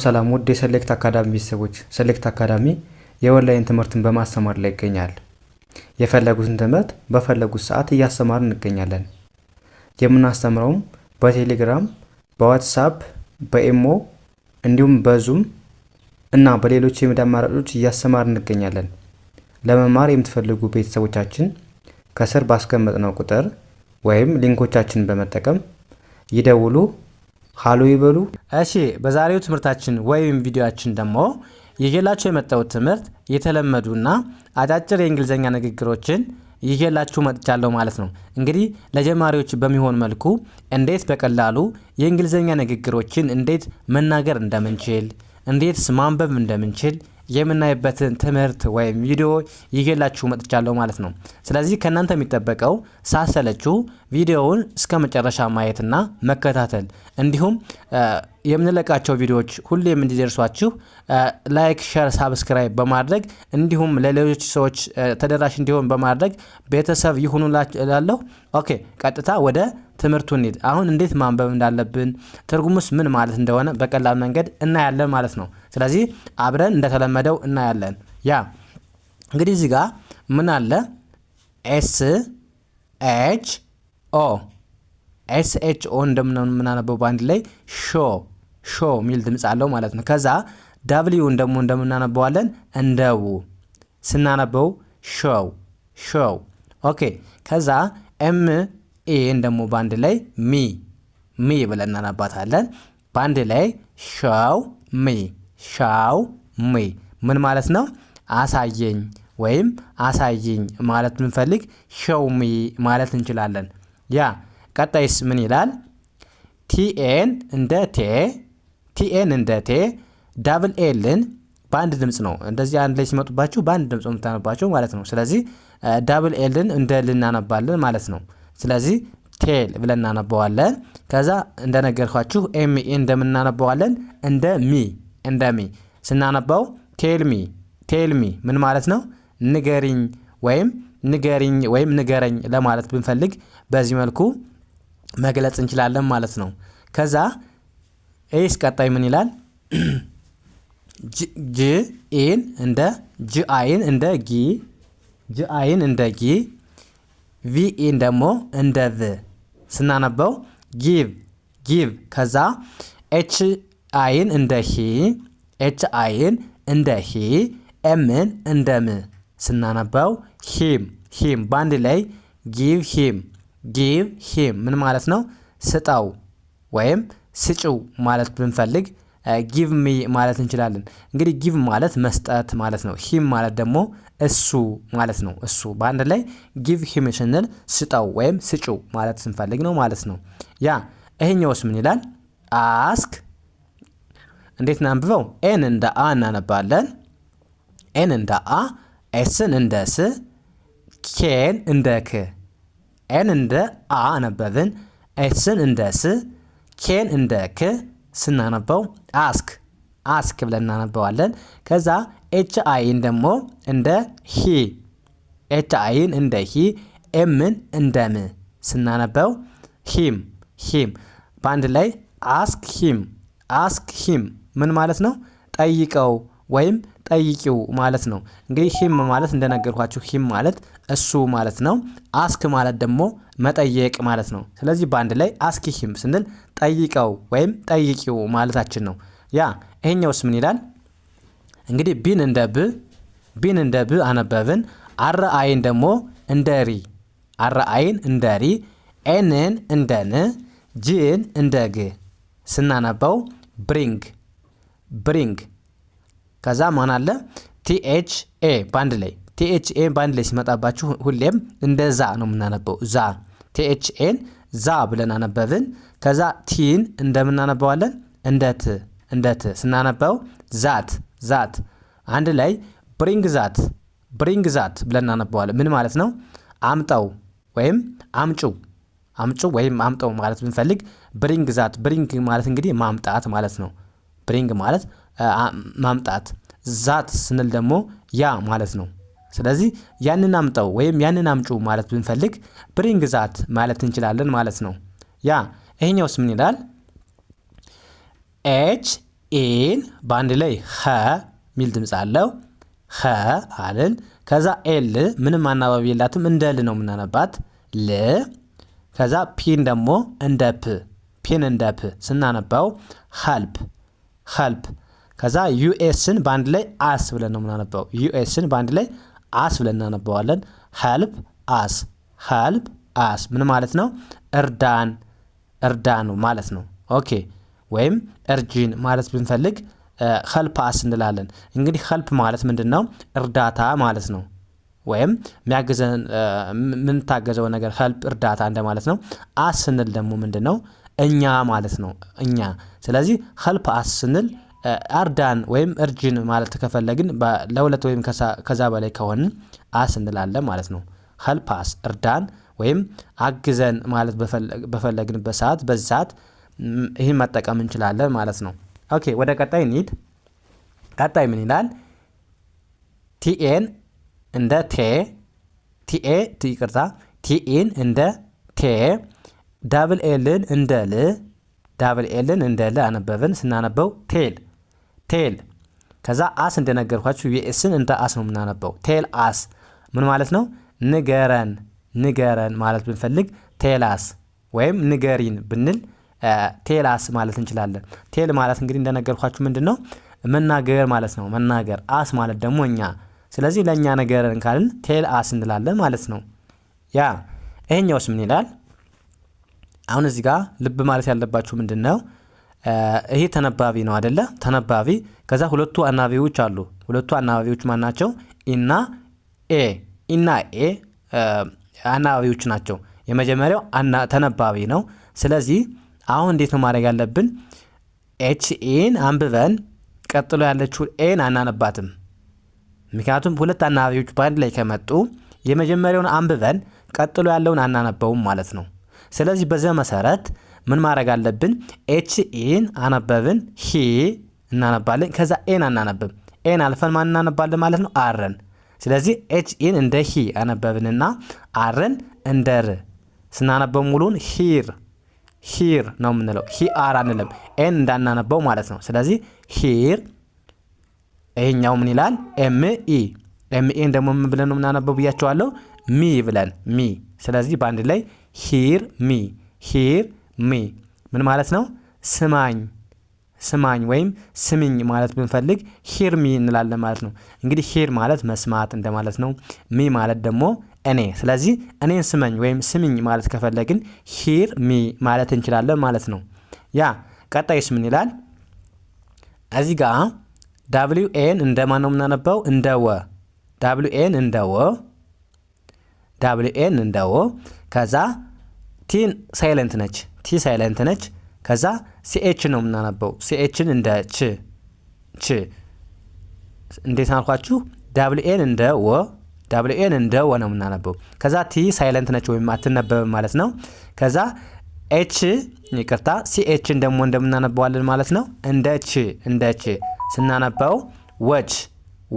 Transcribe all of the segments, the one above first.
ሰላም ውድ የሰሌክት አካዳሚ ቤተሰቦች፣ ሰሌክት አካዳሚ የኦንላይን ትምህርትን በማስተማር ላይ ይገኛል። የፈለጉትን ትምህርት በፈለጉት ሰዓት እያስተማርን እንገኛለን። የምናስተምረውም በቴሌግራም፣ በዋትስአፕ፣ በኢሞ እንዲሁም በዙም እና በሌሎች የሚዲያ አማራጮች እያስተማርን እንገኛለን። ለመማር የምትፈልጉ ቤተሰቦቻችን ከስር ባስቀመጥነው ቁጥር ወይም ሊንኮቻችንን በመጠቀም ይደውሉ፣ ሃሎ ይበሉ። እሺ፣ በዛሬው ትምህርታችን ወይም ቪዲዮአችን ደግሞ ይዤላችሁ የመጣው ትምህርት የተለመዱና አጫጭር የእንግሊዘኛ ንግግሮችን ይዤላችሁ መጥቻለሁ ማለት ነው። እንግዲህ ለጀማሪዎች በሚሆን መልኩ እንዴት በቀላሉ የእንግሊዘኛ ንግግሮችን እንዴት መናገር እንደምንችል፣ እንዴት ማንበብ እንደምንችል የምናይበትን ትምህርት ወይም ቪዲዮ ይዤላችሁ መጥቻለሁ ማለት ነው። ስለዚህ ከእናንተ የሚጠበቀው ሳሰለችሁ ቪዲዮውን እስከ መጨረሻ ማየትና መከታተል እንዲሁም የምንለቃቸው ቪዲዮዎች ሁሌም እንዲደርሷችሁ ላይክ፣ ሼር፣ ሳብስክራይብ በማድረግ እንዲሁም ለሌሎች ሰዎች ተደራሽ እንዲሆን በማድረግ ቤተሰብ ይሁኑላችሁ። ኦኬ፣ ቀጥታ ወደ ትምህርቱ እንሂድ። አሁን እንዴት ማንበብ እንዳለብን ትርጉሙስ ምን ማለት እንደሆነ በቀላል መንገድ እናያለን ማለት ነው። ስለዚህ አብረን እንደተለመደው እናያለን። ያ እንግዲህ እዚህ ጋር ምን አለ? ኤስኤችኦ እንደምናነበው በአንድ ላይ ሾ ሚል ድምጽ አለው ማለት ነው። ከዛ ዳብሊውን ደግሞ እንደምናነበዋለን እንደው ስናነበው ሾው። ኦኬ፣ ከዛ ኤን ደግሞ በአንድ ላይ ሚ ብለን እናነባታለን። በአንድ ላይ ሻው ሚ ምን ማለት ነው? አሳየኝ ወይም አሳይኝ ማለት ብንፈልግ ሾው ሚ ማለት እንችላለን። ያ ቀጣይስ ምን ይላል? ቲኤን እንደ ቴ ዳብል ኤልን በአንድ ድምጽ ነው። እንደዚህ አንድ ላይ ሲመጡባችሁ በአንድ ድምጽ የምታነባቸው ማለት ነው። ስለዚህ ዳብል ኤልን እንደ ልናነባለን ማለት ነው። ስለዚህ ቴል ብለን እናነባዋለን። ከዛ እንደነገርኳችሁ ኤምኢ እንደምናነባዋለን እንደ ሚ ስናነባው ቴልሚ ምን ማለት ነው? ንገሪኝ ወይም ንገረኝ ለማለት ብንፈልግ በዚህ መልኩ መግለጽ እንችላለን ማለት ነው። ከዛ ኤስ ቀጣይ ምን ይላል? ጂአይን እንደ ጊ ቪኢን ደግሞ እንደ ቭ ስናነበው ጊቭ። ከዛ ኤችአይን እንደ ሂ ኤምን እንደ ም ስናነበው ሂም በአንድ ላይ ጊቭ ሂም ምን ማለት ነው? ስጠው ወይም ስጭው ማለት ብንፈልግ ጊቭ ሚ ማለት እንችላለን። እንግዲህ ጊቭ ማለት መስጠት ማለት ነው። ሂም ማለት ደግሞ እሱ ማለት ነው። እሱ በአንድ ላይ ጊቭ ሂም ስንል ስጠው ወይም ስጭው ማለት ስንፈልግ ነው ማለት ነው። ያ ይሄኛውስ ምን ይላል? አስክ እንዴት እናንብበው? ኤን እንደ አ እናነባለን። ኤን እንደ አ፣ ኤስን እንደ ስ፣ ኬን እንደ ክ። ኤን እንደ አ አነበብን፣ ኤስን እንደ ስ፣ ኬን እንደ ክ ስናነበው አስክ ብለን እናነበዋለን። ከዛ ኤች አይን ደግሞ እንደ ሂ ኤምን እንደ ም ስናነበው ሂም በአንድ ላይ አስክ ሂም ምን ማለት ነው? ጠይቀው ወይም ጠይቂው ማለት ነው። እንግዲህ ሂም ማለት እንደነገርኳችሁ ሂም ማለት እሱ ማለት ነው። አስክ ማለት ደግሞ መጠየቅ ማለት ነው። ስለዚህ በአንድ ላይ አስክ ሂም ስንል ጠይቀው ወይም ጠይቂው ማለታችን ነው። ያ ይሄኛውስ ምን ይላል? እንግዲህ ቢን እንደ ብ አነበብን። አርአይን ደግሞ እንደ ሪ ኤንን እንደ ን ጂን እንደ ግ ስናነበው ብሪንግ። ከዛ ማን አለ? ቲኤችኤ በአንድ ላይ ሲመጣባችሁ ሁሌም እንደ ዛ ነው የምናነበው። ዛ ቲኤችኤን ዛ ብለን አነበብን። ከዛ ቲን እንደምናነባዋለን እንደ ት ስናነበው ዛት አንድ ላይ ብሪንግ ዛት ብለን እናነበዋለን። ምን ማለት ነው? አምጣው ወይም አምጩ ወይም አምጣው ማለት ብንፈልግ ብሪንግ ማለት እንግዲህ ማምጣት ማለት ነው። ብሪንግ ማለት ማምጣት፣ ዛት ስንል ደግሞ ያ ማለት ነው። ስለዚህ ያንን አምጣው ወይም ያንን አምጩ ማለት ብንፈልግ ብሪንግ ዛት ማለት እንችላለን ማለት ነው። ያ ይሄኛውስ ምን ይላል? ኤን በአንድ ላይ ኸ ሚል ድምፅ አለው። ኸ አልን። ከዛ ኤል ምንም አናባቢ የላትም እንደ ል ነው የምናነባት ል። ከዛ ፒን ደግሞ እንደ ፕ ፒን እንደ ፕ ስናነባው ኸልፕ ኸልፕ። ከዛ ዩኤስን በአንድ ላይ አስ ብለን ነው የምናነባው። ዩኤስን በአንድ ላይ አስ ብለን እናነባዋለን። ኸልፕ አስ ኸልፕ አስ ምን ማለት ነው? እርዳን እርዳን ማለት ነው። ኦኬ ወይም እርጂን ማለት ብንፈልግ ኸልፕ አስ እንላለን። እንግዲህ ኸልፕ ማለት ምንድን ነው? እርዳታ ማለት ነው። ወይም የሚያግዘን የምንታገዘው ነገር ኸልፕ እርዳታ እንደማለት ነው። አስ ስንል ደግሞ ምንድን ነው? እኛ ማለት ነው እኛ። ስለዚህ ኸልፕ አስ ስንል አርዳን ወይም እርጂን ማለት ከፈለግን ለሁለት ወይም ከዛ በላይ ከሆንን አስ እንላለን ማለት ነው። ኸልፕ አስ እርዳን ወይም አግዘን ማለት በፈለግንበት ሰዓት በዚህ ሰዓት ይህን መጠቀም እንችላለን ማለት ነው። ኦኬ ወደ ቀጣይ እንሂድ። ቀጣይ ምን ይላል? ቲኤን እንደ ቴ ቲኢን እንደ ቴ ዳብል ኤልን እንደ ል ዳብል ኤልን እንደ ል አነበብን። ስናነበው ቴል ቴል። ከዛ አስ እንደነገርኳችሁ ዩኤስን እንደ አስ ነው የምናነበው። ቴል አስ ምን ማለት ነው? ንገረን ንገረን ማለት ብንፈልግ ቴላስ ወይም ንገሪን ብንል ቴላስ ማለት እንችላለን። ቴል ማለት እንግዲህ እንደነገርኳችሁ ምንድን ነው? መናገር ማለት ነው። መናገር። አስ ማለት ደግሞ እኛ። ስለዚህ ለእኛ ነገረን ካልን ቴል አስ እንላለን ማለት ነው። ያ ይሄኛውስ ምን ይላል? አሁን እዚህ ጋር ልብ ማለት ያለባችሁ ምንድን ነው? ይሄ ተነባቢ ነው አይደለ? ተነባቢ። ከዛ ሁለቱ አናባቢዎች አሉ። ሁለቱ አናባቢዎች ማን ናቸው? ኢና ኤ ኢና ኤ አናባቢዎች ናቸው። የመጀመሪያው ተነባቢ ነው። ስለዚህ አሁን እንዴት ነው ማድረግ ያለብን? ኤች ኤን አንብበን ቀጥሎ ያለችው ኤን አናነባትም። ምክንያቱም ሁለት አናባቢዎች በአንድ ላይ ከመጡ የመጀመሪያውን አንብበን ቀጥሎ ያለውን አናነበውም ማለት ነው። ስለዚህ በዚያ መሰረት ምን ማድረግ አለብን? ኤች ኤን አነበብን፣ ሂ እናነባለን። ከዛ ኤን አናነብም። ኤን አልፈን ማን እናነባለን ማለት ነው? አረን። ስለዚህ ኤች ኤን እንደ ሂ አነበብንና አረን እንደ ር ስናነበው ሙሉን ሂር ሂር ነው የምንለው። ሂ አር አንልም፣ ኤን እንዳናነበው ማለት ነው። ስለዚህ ሂር። ይሄኛው ምን ይላል? ኤምኢ ኤምኤን ደግሞ ምን ብለን ነው የምናነበው ብያቸዋለሁ? ሚ ብለን ሚ። ስለዚህ በአንድ ላይ ሂር ሚ ሂር ሚ ምን ማለት ነው? ስማኝ ስማኝ ወይም ስምኝ ማለት ብንፈልግ ሂር ሚ እንላለን ማለት ነው። እንግዲህ ሂር ማለት መስማት እንደማለት ነው። ሚ ማለት ደግሞ እኔ። ስለዚህ እኔን ስመኝ ወይም ስምኝ ማለት ከፈለግን ሂር ሚ ማለት እንችላለን ማለት ነው። ያ ቀጣይስ ምን ይላል? እዚህ ጋር ዳብሊው ኤን እንደማን ነው የምናነባው? እንደ ወ። ዳብሊው ኤን እንደ ወ ዳብሊው ኤን እንደ ወ። ከዛ ቲን ሳይለንት ነች። ቲ ሳይለንት ነች። ከዛ ሲኤች ነው የምናነበው። ሲኤችን እንደ ች ች። እንዴት አልኳችሁ? ዳብሊው ኤን እንደ ወ ዳብሊው ኤን እንደ ወ ነው የምናነበው። ከዛ ቲ ሳይለንት ነች ወይም አትነበብም ማለት ነው። ከዛ ኤች ይቅርታ ሲኤችን ደግሞ እንደምናነበዋለን ማለት ነው። እንደ ች እንደ ች ስናነበው ወች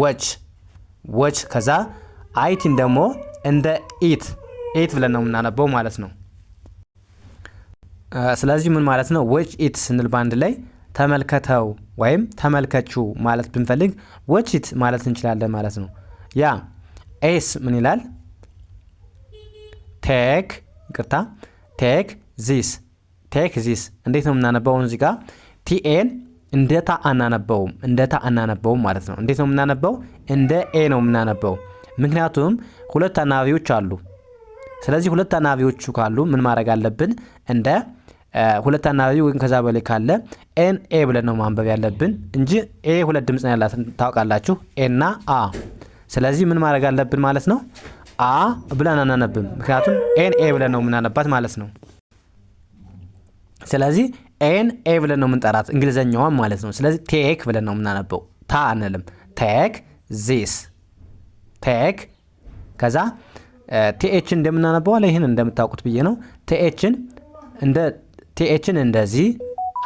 ወች ወች። ከዛ አይቲን ደግሞ እንደ ኢት ኢት ብለን ነው የምናነበው ማለት ነው። ስለዚህ ምን ማለት ነው? ዎች ኢት ስንል ባንድ ላይ ተመልከተው ወይም ተመልከችው ማለት ብንፈልግ ዎች ኢት ማለት እንችላለን ማለት ነው። ያ ኤስ ምን ይላል? ቴክ ይቅርታ ቴክ ዚስ ቴክ ዚስ። እንዴት ነው የምናነበው? እዚህ ጋር ቲኤን እንደ ታ አናነበውም እንደ ታ አናነበውም ማለት ነው። እንዴት ነው የምናነበው? እንደ ኤ ነው የምናነበው። ምክንያቱም ሁለት አናባቢዎች አሉ። ስለዚህ ሁለት አናባቢዎቹ ካሉ ምን ማድረግ አለብን? እንደ ሁለት አናባቢ ወይም ከዛ በላይ ካለ ኤን ኤ ብለን ነው ማንበብ ያለብን እንጂ ኤ ሁለት ድምፅ ነው ያላት ታውቃላችሁ፣ ኤ እና አ። ስለዚህ ምን ማድረግ አለብን ማለት ነው? አ ብለን አናነብም። ምክንያቱም ኤን ኤ ብለን ነው የምናነባት ማለት ነው። ስለዚህ ኤን ኤ ብለን ነው የምንጠራት እንግሊዘኛዋን ማለት ነው። ስለዚህ ቴክ ብለን ነው የምናነበው፣ ታ አንልም። ቴክ ዚስ ቴክ። ከዛ ቲኤችን እንደምናነበው አለ። ይህን እንደምታውቁት ብዬ ነው። ቲኤችን እንደዚህ፣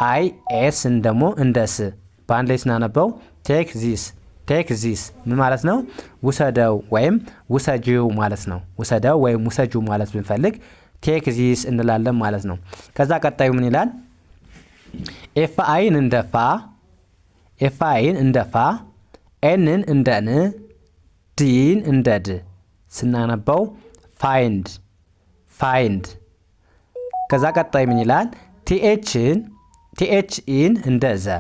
አይ ኤስን ደግሞ እንደ ስ በአንድ ላይ ስናነበው ቴክ ዚስ ቴክ ዚስ ምን ማለት ነው? ውሰደው ወይም ውሰጂው ማለት ነው። ውሰደው ወይም ውሰጂው ማለት ብንፈልግ ቴክ ዚስ እንላለን ማለት ነው። ከዛ ቀጣዩ ምን ይላል? ኤፍ አይን እንደ ፋ ኤፍአይን እንደ ፋ፣ ኤንን እንደ ን፣ ዲን እንደ ድ ስናነበው ፋይንድ ፋይንድ። ከዛ ቀጣይ ምን ይላል? ቲኤችኢን እንደ ዘ፣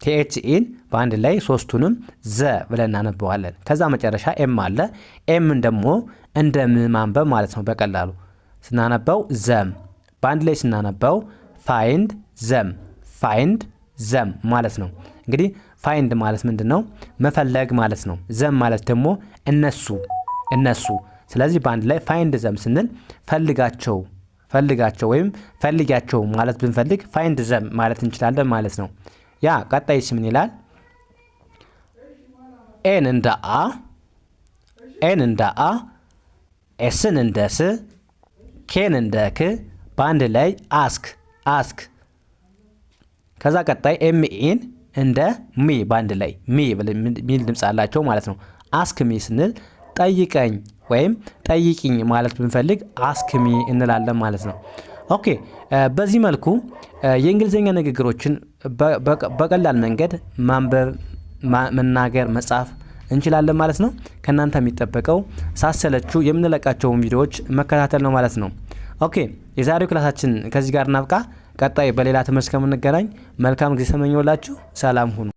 ቲኤችኢን በአንድ ላይ ሶስቱንም ዘ ብለን እናነበዋለን። ከዛ መጨረሻ ኤም አለ። ኤምን ደግሞ እንደ ም ማንበብ ማለት ነው። በቀላሉ ስናነበው ዘም፣ በአንድ ላይ ስናነበው ፋይንድ ዘም፣ ፋይንድ ዘም ማለት ነው። እንግዲህ ፋይንድ ማለት ምንድን ነው? መፈለግ ማለት ነው። ዘም ማለት ደግሞ እነሱ እነሱ። ስለዚህ በአንድ ላይ ፋይንድ ዘም ስንል ፈልጋቸው ፈልጋቸው ወይም ፈልጊያቸው ማለት ብንፈልግ ፋይንድ ዘም ማለት እንችላለን ማለት ነው። ያ ቀጣይስ ምን ይላል? ኤን እንደ አ፣ ኤን እንደ አ፣ ኤስን እንደ ስ፣ ኬን እንደ ክ በአንድ ላይ አስክ አስክ። ከዛ ቀጣይ ኤምኢን እንደ ሚ በአንድ ላይ ሚ ሚል ድምፅ አላቸው ማለት ነው። አስክ ሚ ስንል ጠይቀኝ ወይም ጠይቂኝ ማለት ብንፈልግ አስክ ሚ እንላለን ማለት ነው። ኦኬ በዚህ መልኩ የእንግሊዝኛ ንግግሮችን በቀላል መንገድ ማንበብ፣ መናገር፣ መጻፍ እንችላለን ማለት ነው። ከእናንተ የሚጠበቀው ሳሰለችሁ የምንለቃቸውን ቪዲዮዎች መከታተል ነው ማለት ነው። ኦኬ የዛሬው ክላሳችን ከዚህ ጋር እናብቃ። ቀጣይ በሌላ ትምህርት እስከምንገናኝ መልካም ጊዜ ተመኘሁላችሁ። ሰላም ሁኑ።